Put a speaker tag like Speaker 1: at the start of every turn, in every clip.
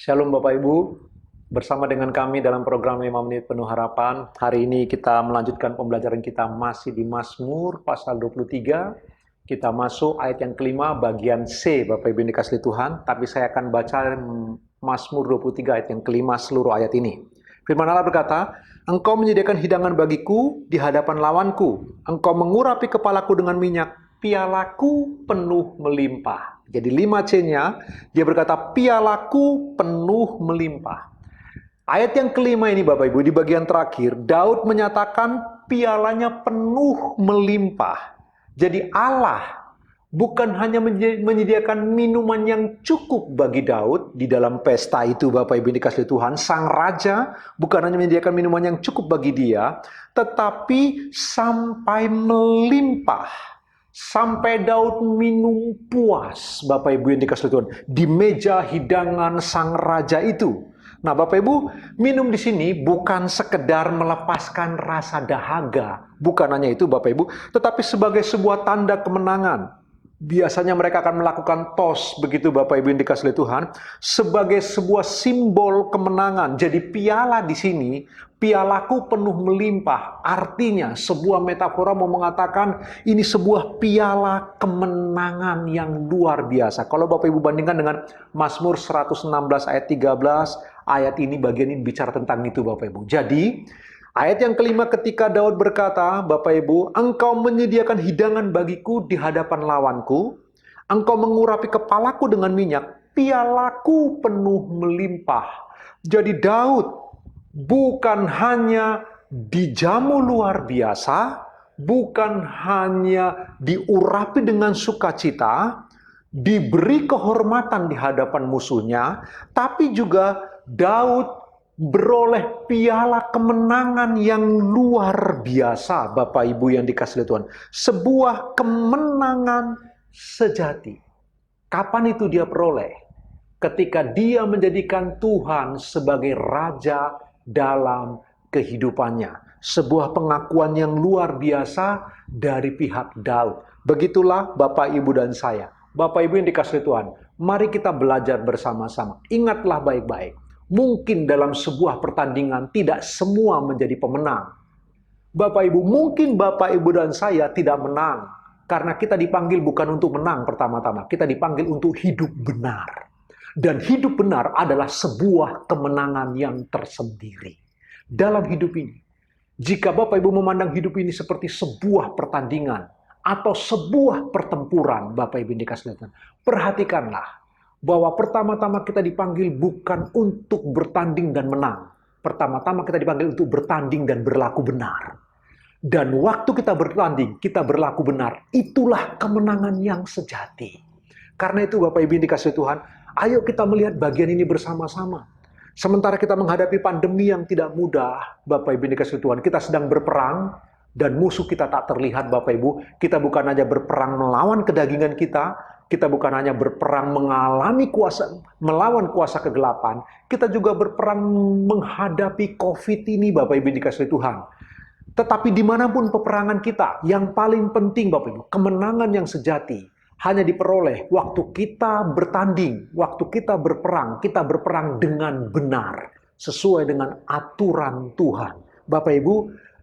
Speaker 1: Shalom Bapak Ibu, bersama dengan kami dalam program 5 Menit Penuh Harapan. Hari ini kita melanjutkan pembelajaran kita masih di Mazmur pasal 23. Kita masuk ayat yang kelima bagian C, Bapak Ibu yang dikasihi Tuhan. Tapi saya akan baca Mazmur 23 ayat yang kelima seluruh ayat ini. Firman Allah berkata, Engkau menyediakan hidangan bagiku di hadapan lawanku. Engkau mengurapi kepalaku dengan minyak, pialaku penuh melimpah. Jadi 5C-nya, dia berkata, pialaku penuh melimpah. Ayat yang kelima ini Bapak Ibu, di bagian terakhir, Daud menyatakan pialanya penuh melimpah. Jadi Allah bukan hanya menyediakan minuman yang cukup bagi Daud di dalam pesta itu Bapak Ibu dikasihi Tuhan. Sang Raja bukan hanya menyediakan minuman yang cukup bagi dia, tetapi sampai melimpah. Sampai Daud minum puas, Bapak Ibu yang dikasihi Tuhan, di meja hidangan sang raja itu. Nah, Bapak Ibu, minum di sini bukan sekedar melepaskan rasa dahaga, bukan hanya itu Bapak Ibu, tetapi sebagai sebuah tanda kemenangan. Biasanya mereka akan melakukan tos, begitu Bapak Ibu yang dikasihi Tuhan, sebagai sebuah simbol kemenangan. Jadi piala di sini, pialaku penuh melimpah. Artinya sebuah metafora mau mengatakan ini sebuah piala kemenangan yang luar biasa. Kalau Bapak Ibu bandingkan dengan Mazmur 116 ayat 13, ayat ini bagian ini bicara tentang itu Bapak Ibu. Jadi ayat yang kelima ketika Daud berkata, Bapak Ibu, Engkau menyediakan hidangan bagiku di hadapan lawanku, Engkau mengurapi kepalaku dengan minyak, pialaku penuh melimpah. Jadi Daud bukan hanya dijamu luar biasa, bukan hanya diurapi dengan sukacita, diberi kehormatan di hadapan musuhnya, tapi juga Daud beroleh piala kemenangan yang luar biasa, Bapak Ibu yang dikasihi Tuhan. Sebuah kemenangan sejati. Kapan itu dia peroleh? Ketika dia menjadikan Tuhan sebagai Raja dalam kehidupannya. Sebuah pengakuan yang luar biasa dari pihak Daud. Begitulah Bapak Ibu dan saya. Bapak Ibu yang dikasihi Tuhan, mari kita belajar bersama-sama. Ingatlah baik-baik. Mungkin dalam sebuah pertandingan tidak semua menjadi pemenang. Bapak Ibu, mungkin Bapak Ibu dan saya tidak menang. Karena kita dipanggil bukan untuk menang pertama-tama. Kita dipanggil untuk hidup benar. Dan hidup benar adalah sebuah kemenangan yang tersendiri. Dalam hidup ini, jika Bapak Ibu memandang hidup ini seperti sebuah pertandingan atau sebuah pertempuran, Bapak Ibu dikasihi Tuhan, perhatikanlah bahwa pertama-tama kita dipanggil bukan untuk bertanding dan menang. Pertama-tama kita dipanggil untuk bertanding dan berlaku benar. Dan waktu kita bertanding, kita berlaku benar. Itulah kemenangan yang sejati. Karena itu Bapak Ibu dikasihi Tuhan, ayo kita melihat bagian ini bersama-sama. Sementara kita menghadapi pandemi yang tidak mudah, Bapak Ibu dikasihi Tuhan, kita sedang berperang dan musuh kita tak terlihat Bapak Ibu. Kita bukan hanya berperang melawan kedagingan kita bukan hanya berperang melawan kuasa kegelapan, kita juga berperang menghadapi COVID ini Bapak Ibu dikasihi Tuhan. Tetapi dimanapun peperangan kita, yang paling penting Bapak Ibu, kemenangan yang sejati hanya diperoleh waktu kita bertanding, waktu kita berperang dengan benar, sesuai dengan aturan Tuhan. Bapak Ibu,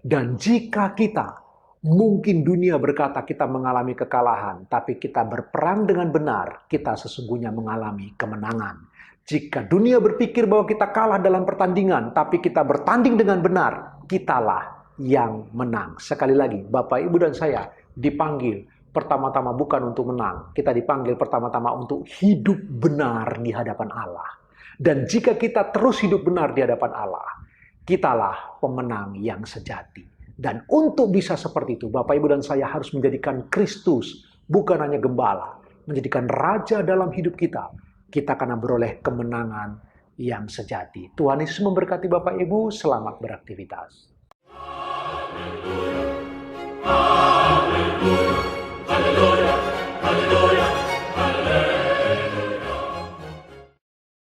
Speaker 1: dan jika kita, mungkin dunia berkata kita mengalami kekalahan, tapi kita berperang dengan benar, kita sesungguhnya mengalami kemenangan. Jika dunia berpikir bahwa kita kalah dalam pertandingan, tapi kita bertanding dengan benar, kitalah yang menang. Sekali lagi, Bapak, Ibu, dan saya dipanggil pertama-tama bukan untuk menang. Kita dipanggil pertama-tama untuk hidup benar di hadapan Allah. Dan jika kita terus hidup benar di hadapan Allah, kitalah pemenang yang sejati. Dan untuk bisa seperti itu, Bapak, Ibu, dan saya harus menjadikan Kristus bukan hanya gembala, menjadikan Raja dalam hidup kita. Kita akan beroleh kemenangan yang sejati. Tuhan Yesus memberkati Bapak Ibu, selamat beraktivitas.